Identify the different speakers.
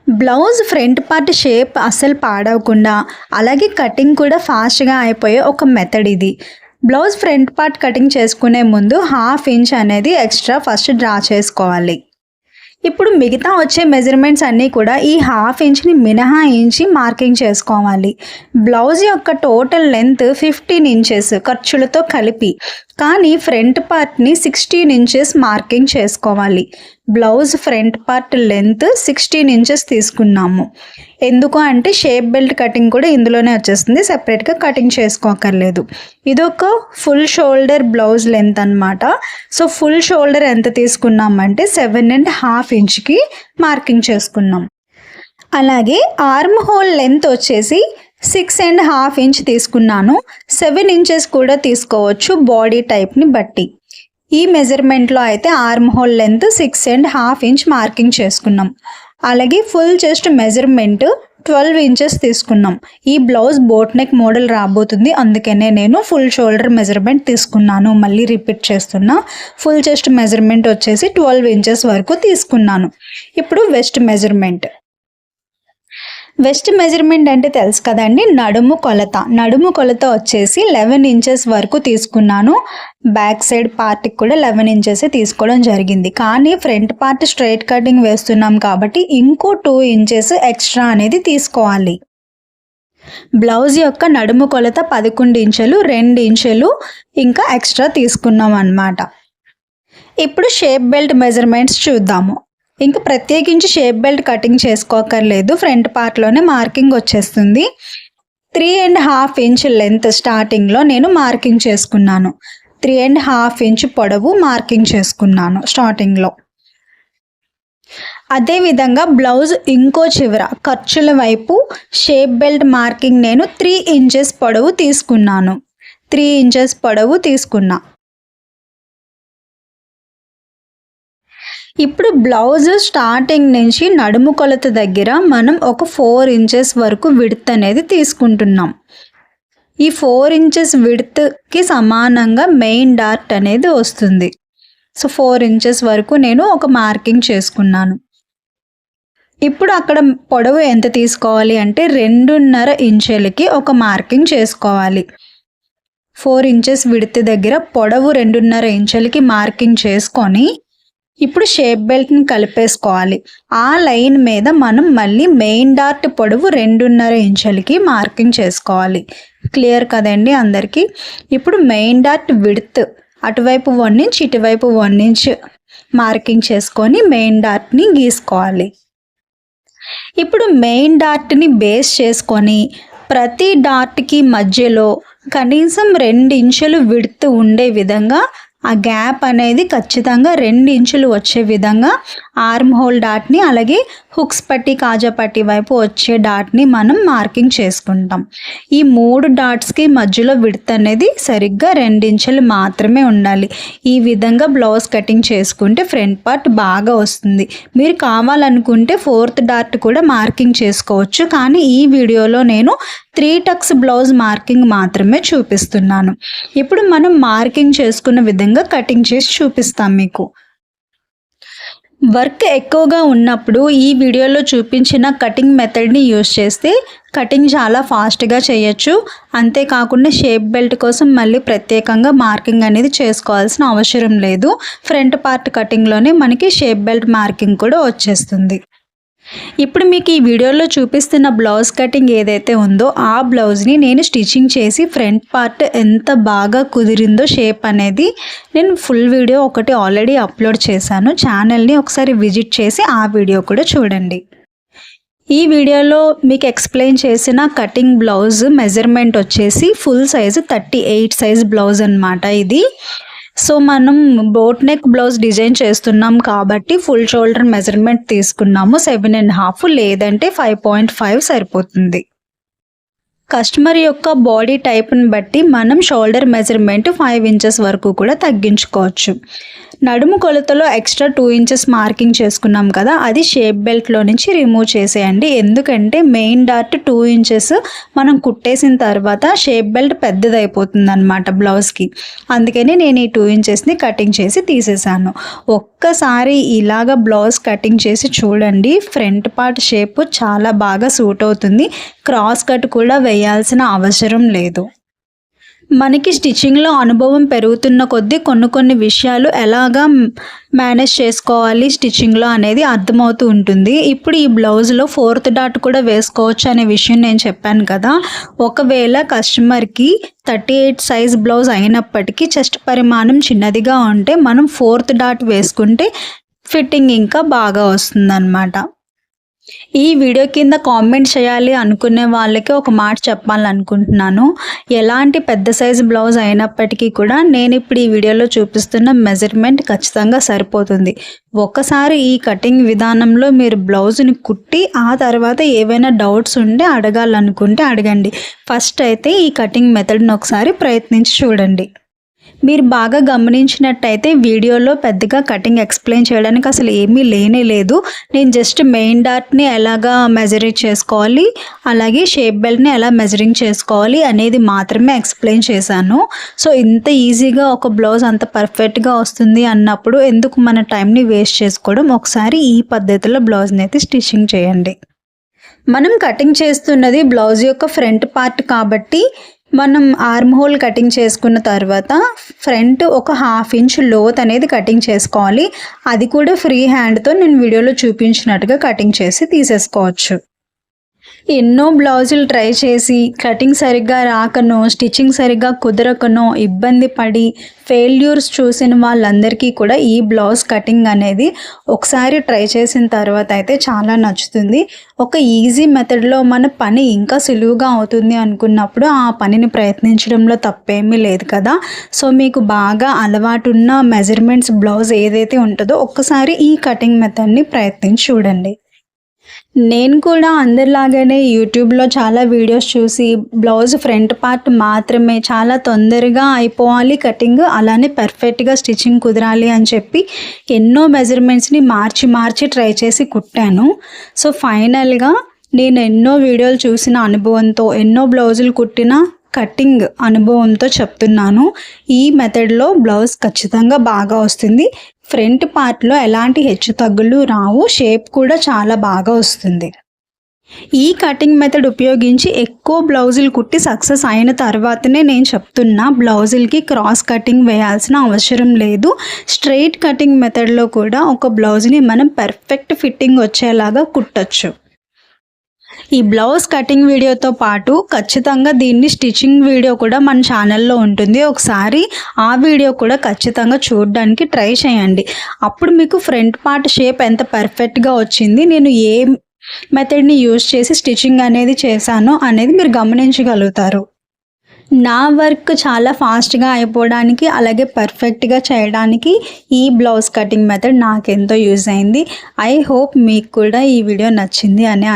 Speaker 1: Blouse front part shape అస్సలు పాడవకుండా అలాగే కటింగ్ కూడా ఫాస్ట్గా అయిపోయే ఒక మెథడ్ ఇది. బ్లౌజ్ ఫ్రంట్ పార్ట్ కటింగ్ చేసుకునే ముందు 1/2 ఇంచ్ అనేది ఎక్స్ట్రా ఫస్ట్ డ్రా చేసుకోవాలి. ఇప్పుడు మిగతా వచ్చే మెజర్మెంట్స్ అన్నీ కూడా ఈ 1/2 ఇంచ్ని మినహాయించి మార్కింగ్ చేసుకోవాలి. బ్లౌజ్ యొక్క టోటల్ లెంత్ 15 ఇంచెస్ ఖర్చులతో కలిపి, కానీ ఫ్రంట్ పార్ట్ని 16 ఇంచెస్ మార్కింగ్ చేసుకోవాలి. Blouse front part length 16 inches తీసుకున్నాము. ఎందుకు అంటే షేప్ బెల్ట్ కటింగ్ కూడా ఇందులోనే వచ్చేస్తుంది, సెపరేట్గా కటింగ్ చేసుకోకర్లేదు. ఇదొక ఫుల్ షోల్డర్ బ్లౌజ్ లెంత్ అనమాట. సో ఫుల్ షోల్డర్ ఎంత తీసుకున్నామంటే 7.5 ఇంచ్కి మార్కింగ్ చేసుకున్నాం. అలాగే ఆర్మ్ హోల్ లెంత్ వచ్చేసి 6.5 ఇంచ్ తీసుకున్నాను. 7 ఇంచెస్ కూడా తీసుకోవచ్చు బాడీ టైప్ని బట్టి. ఈ మెజర్మెంట్లో అయితే arm whole length 6.5 inch marking చేసుకున్నాం. అలాగే ఫుల్ చెస్ట్ మెజర్మెంట్ 12 ఇంచెస్ తీసుకున్నాం. ఈ బ్లౌజ్ బోట్ నెక్ మోడల్ రాబోతుంది, అందుకనే నేను ఫుల్ షోల్డర్ మెజర్మెంట్ తీసుకున్నాను. మళ్ళీ రిపీట్ చేస్తున్నా. ఫుల్ చెస్ట్ మెజర్మెంట్ వచ్చేసి 12 ఇంచెస్ వరకు తీసుకున్నాను. ఇప్పుడు వెస్ట్ మెజర్మెంట్. వెస్ట్ మెజర్మెంట్ అంటే తెలుసు కదండి, నడుము కొలత వచ్చేసి 11 ఇంచెస్ వరకు తీసుకున్నాను. బ్యాక్ సైడ్ పార్ట్కి కూడా 11 ఇంచెస్ తీసుకోవడం జరిగింది. కానీ ఫ్రంట్ పార్ట్ స్ట్రైట్ కటింగ్ వేస్తున్నాం కాబట్టి ఇంకో 2 ఇంచెస్ ఎక్స్ట్రా అనేది తీసుకోవాలి. బ్లౌజ్ యొక్క నడుము కొలత 11 ఇంచులు, 2 ఇంచులు ఇంకా ఎక్స్ట్రా తీసుకున్నాం అన్నమాట. ఇప్పుడు షేప్ బెల్ట్ మెజర్మెంట్స్ చూద్దాము. ఇంకా ప్రత్యేకించి షేప్ బెల్ట్ కటింగ్ చేసుకోకర్లేదు, ఫ్రంట్ పార్ట్లోనే మార్కింగ్ వచ్చేస్తుంది. 3.5 ఇంచ్ లెంత్ స్టార్టింగ్లో నేను మార్కింగ్ చేసుకున్నాను. 3.5 ఇంచ్ పొడవు మార్కింగ్ చేసుకున్నాను స్టార్టింగ్లో. అదేవిధంగా బ్లౌజ్ ఇంకో చివర ఖర్చుల వైపు షేప్ బెల్ట్ మార్కింగ్ నేను 3 ఇంచెస్ పొడవు తీసుకున్నాను. 3 ఇంచెస్ పొడవు తీసుకున్నా. ఇప్పుడు బ్లౌజ్ స్టార్టింగ్ నుంచి నడుము కొలత దగ్గర మనం ఒక 4 ఇంచెస్ వరకు విడ్త్ అనేది తీసుకుంటున్నాం. ఈ 4 ఇంచెస్ విడ్త్కి సమానంగా మెయిన్ డార్ట్ అనేది వస్తుంది. సో 4 ఇంచెస్ వరకు నేను ఒక మార్కింగ్ చేసుకున్నాను. ఇప్పుడు అక్కడ పొడవు ఎంత తీసుకోవాలి అంటే 2.5 ఇంచులకి ఒక మార్కింగ్ చేసుకోవాలి. 4 ఇంచెస్ విడ్త్ దగ్గర పొడవు 2.5 ఇంచులకి మార్కింగ్ చేసుకొని ఇప్పుడు షేప్ బెల్ట్ని కలిపేసుకోవాలి. ఆ లైన్ మీద మనం మళ్ళీ మెయిన్ డార్ట్ పొడవు 2.5 ఇంచులకి మార్కింగ్ చేసుకోవాలి. క్లియర్ కదండి అందరికీ? ఇప్పుడు మెయిన్ డార్ట్ విడ్త్ అటువైపు 1 ఇంచ్ ఇటువైపు 1 ఇంచ్ మార్కింగ్ చేసుకొని మెయిన్ డార్ట్ని గీసుకోవాలి. ఇప్పుడు మెయిన్ డార్ట్ని బేస్ చేసుకొని ప్రతి డార్ట్కి మధ్యలో కనీసం 2 ఇంచులు విడ్త్ ఉండే విధంగా, ఆ గ్యాప్ అనేది ఖచ్చితంగా 2 ఇంచులు వచ్చే విధంగా ఆర్మ్ హోల్ డాట్ని అలాగే హుక్స్ పట్టి కాజా పట్టి వైపు వచ్చే డాట్ని మనం మార్కింగ్ చేసుకుంటాం. ఈ 3 డాట్స్కి మధ్యలో విడ్త్ అనేది సరిగ్గా 2 ఇంచులు మాత్రమే ఉండాలి. ఈ విధంగా బ్లౌజ్ కటింగ్ చేసుకుంటే ఫ్రంట్ పార్ట్ బాగా వస్తుంది. మీరు కావాలనుకుంటే 4th డాట్ కూడా మార్కింగ్ చేసుకోవచ్చు, కానీ ఈ వీడియోలో నేను 3 టక్స్ బ్లౌజ్ మార్కింగ్ మాత్రమే చూపిస్తున్నాను. ఇప్పుడు మనం మార్కింగ్ చేసుకున్న విధంగా కటింగ్ చేసి చూపిస్తాం మీకు. వర్క్ ఎక్కువగా ఉన్నప్పుడు ఈ వీడియోలో చూపించిన కటింగ్ మెథడ్ని యూజ్ చేస్తే కటింగ్ చాలా ఫాస్ట్గా చేయొచ్చు. అంతేకాకుండా షేప్ బెల్ట్ కోసం మళ్ళీ ప్రత్యేకంగా మార్కింగ్ అనేది చేసుకోవాల్సిన అవసరం లేదు. ఫ్రంట్ పార్ట్ కటింగ్లోనే మనకి షేప్ బెల్ట్ మార్కింగ్ కూడా వచ్చేస్తుంది. ఇప్పుడు మీకు ఈ వీడియోలో చూపిస్తున్న బ్లౌజ్ కటింగ్ ఏదైతే ఉందో ఆ బ్లౌజ్ని నేను స్టిచ్చింగ్ చేసి ఫ్రంట్ పార్ట్ ఎంత బాగా కుదిరిందో షేప్ అనేది నేను ఫుల్ వీడియో ఒకటి ఆల్రెడీ అప్లోడ్ చేశాను. ఛానల్ని ఒకసారి విజిట్ చేసి ఆ వీడియో కూడా చూడండి. ఈ వీడియోలో మీకు ఎక్స్ప్లెయిన్ చేసిన కటింగ్ బ్లౌజ్ మెజర్మెంట్ వచ్చేసి ఫుల్ సైజు 38 సైజ్ బ్లౌజ్ అన్నమాట ఇది. సో మనం బోట్ నెక్ బ్లౌజ్ డిజైన్ చేస్తున్నాం కాబట్టి ఫుల్ షోల్డర్ మెజర్మెంట్ తీసుకున్నాము. 7.5 లేదంటే 5.5 సరిపోతుంది. కస్టమర్ యొక్క బాడీ టైప్ని బట్టి మనం షోల్డర్ మెజర్మెంట్ 5 ఇంచెస్ వరకు కూడా తగ్గించుకోవచ్చు. నడుము కొలతలో ఎక్స్ట్రా 2 ఇంచెస్ మార్కింగ్ చేసుకున్నాం కదా, అది షేప్ బెల్ట్లో నుంచి రిమూవ్ చేసేయండి. ఎందుకంటే మెయిన్ డాట్ 2 ఇంచెస్ మనం కుట్టేసిన తర్వాత షేప్ బెల్ట్ పెద్దదైపోతుంది అనమాట బ్లౌజ్కి. అందుకని నేను ఈ 2 ఇంచెస్ని కటింగ్ చేసి తీసేసాను. ఒక్కసారి ఇలాగ బ్లౌజ్ కటింగ్ చేసి చూడండి, ఫ్రంట్ పార్ట్ షేప్ చాలా బాగా సూట్ అవుతుంది. క్రాస్ కట్ కూడా వేయాల్సిన అవసరం లేదు. మనకి స్టిచ్చింగ్లో అనుభవం పెరుగుతున్న కొద్దీ కొన్ని విషయాలు ఎలాగా మేనేజ్ చేసుకోవాలి స్టిచ్చింగ్లో అనేది అర్థమవుతూ ఉంటుంది. ఇప్పుడు ఈ బ్లౌజ్లో 4th డాట్ కూడా వేసుకోవచ్చు అనే విషయం నేను చెప్పాను కదా. ఒకవేళ కస్టమర్కి 38 సైజ్ బ్లౌజ్ అయినప్పటికీ చెస్ట్ పరిమాణం చిన్నదిగా ఉంటే మనం 4th డాట్ వేసుకుంటే ఫిట్టింగ్ ఇంకా బాగా వస్తుందన్నమాట. ఈ వీడియో కింద కామెంట్ చేయాలి అనుకునే వాళ్ళకి ఒక మాట చెప్పాలనుకుంటున్నాను. ఎలాంటి పెద్ద సైజు బ్లౌజ్ అయినప్పటికీ కూడా నేను ఇప్పుడు ఈ వీడియోలో చూపిస్తున్న మెజర్మెంట్ ఖచ్చితంగా సరిపోతుంది. ఒకసారి ఈ కటింగ్ విధానంలో మీరు బ్లౌజ్ని కుట్టి ఆ తర్వాత ఏవైనా డౌట్స్ ఉంటే అడగాలనుకుంటే అడగండి. ఫస్ట్ అయితే ఈ కటింగ్ మెథడ్ని ఒకసారి ప్రయత్నించి చూడండి. మీరు బాగా గమనించినట్టయితే వీడియోలో పెద్దగా కటింగ్ ఎక్స్ప్లెయిన్ చేయడానికి అసలు ఏమీ లేదు. నేను జస్ట్ మెయిన్ డాట్ని ఎలాగా మెజరింగ్ చేసుకోవాలి, అలాగే షేప్ బెల్ట్ని ఎలా మెజరింగ్ చేసుకోవాలి అనేది మాత్రమే ఎక్స్ప్లెయిన్ చేశాను. సో ఇంత ఈజీగా ఒక బ్లౌజ్ అంత పర్ఫెక్ట్గా వస్తుంది అన్నప్పుడు ఎందుకు మన టైంని వేస్ట్ చేసుకోవడం. ఒకసారి ఈ పద్ధతిలో బ్లౌజ్ని అయితే స్టిచ్చింగ్ చేయండి. మనం కటింగ్ చేస్తున్నది బ్లౌజ్ యొక్క ఫ్రంట్ పార్ట్ కాబట్టి మనం ఆర్మ్ హోల్ కటింగ్ చేసుకున్న తర్వాత ఫ్రంట్ ఒక 1/2 ఇంచ్ లోత్ అనేది కటింగ్ చేసుకోవాలి. అది కూడా ఫ్రీ హ్యాండ్తో నేను వీడియోలో చూపించినట్టుగా కటింగ్ చేసి తీసేసుకోవచ్చు. ఎన్నో బ్లౌజులు ట్రై చేసి కటింగ్ సరిగ్గా రాకనో స్టిచ్చింగ్ సరిగ్గా కుదరకనో ఇబ్బంది పడి ఫెయిల్యూర్స్ చూసిన వాళ్ళందరికీ కూడా ఈ బ్లౌజ్ కటింగ్ అనేది ఒకసారి ట్రై చేసిన తర్వాత అయితే చాలా నచ్చుతుంది. ఒక ఈజీ మెథడ్లో మన పని ఇంకా సులువుగా అవుతుంది అనుకున్నప్పుడు ఆ పనిని ప్రయత్నించడంలో తప్పేమీ లేదు కదా. సో మీకు బాగా అలవాటున్న మెజర్మెంట్స్ బ్లౌజ్ ఏదైతే ఉంటుందో ఒక్కసారి ఈ కటింగ్ మెథడ్ని ప్రయత్నించి చూడండి. నేను కూడా అందరిలాగానే యూట్యూబ్లో చాలా వీడియోస్ చూసి బ్లౌజ్ ఫ్రంట్ పార్ట్ మాత్రమే చాలా తొందరగా అయిపోవాలి కటింగ్, అలానే పర్ఫెక్ట్గా స్టిచ్చింగ్ కుదరాలి అని చెప్పి ఎన్నో మెజర్మెంట్స్ని మార్చి ట్రై చేసి కుట్టాను. సో ఫైనల్గా నేను ఎన్నో వీడియోలు చూసిన అనుభవంతో ఎన్నో బ్లౌజులు కుట్టిన కటింగ్ అనుభవంతో చెప్తున్నాను. ఈ మెథడ్లో బ్లౌజ్ ఖచ్చితంగా బాగా వస్తుంది. ఫ్రంట్ పార్ట్లో ఎలాంటి హెచ్చు తగ్గులు రావు, షేప్ కూడా చాలా బాగా వస్తుంది. ఈ కటింగ్ మెథడ్ ఉపయోగించి ఎక్కువ బ్లౌజులు కుట్టి సక్సెస్ అయిన తర్వాతనే నేను చెప్తున్నా బ్లౌజులకి క్రాస్ కటింగ్ వేయాల్సిన అవసరం లేదు. స్ట్రైట్ కటింగ్ మెథడ్లో కూడా ఒక బ్లౌజ్ని మనం పర్ఫెక్ట్ ఫిట్టింగ్ వచ్చేలాగా కుట్టచ్చు. ఈ బ్లౌజ్ కటింగ్ వీడియోతో పాటు ఖచ్చితంగా దీన్ని స్టిచ్చింగ్ వీడియో కూడా మన ఛానల్లో ఉంటుంది. ఒకసారి ఆ వీడియో కూడా ఖచ్చితంగా చూడడానికి ట్రై చేయండి. అప్పుడు మీకు ఫ్రంట్ పార్ట్ షేప్ ఎంత పర్ఫెక్ట్గా వచ్చింది, నేను ఏ మెథడ్ని యూజ్ చేసి స్టిచ్చింగ్ అనేది చేశానో అనేది మీరు గమనించగలుగుతారు. నా వర్క్ చాలా ఫాస్ట్గా అయిపోవడానికి అలాగే పర్ఫెక్ట్గా చేయడానికి ఈ బ్లౌజ్ కటింగ్ మెథడ్ నాకెంతో యూజ్ అయింది. ఐ హోప్ మీకు కూడా ఈ వీడియో నచ్చింది అని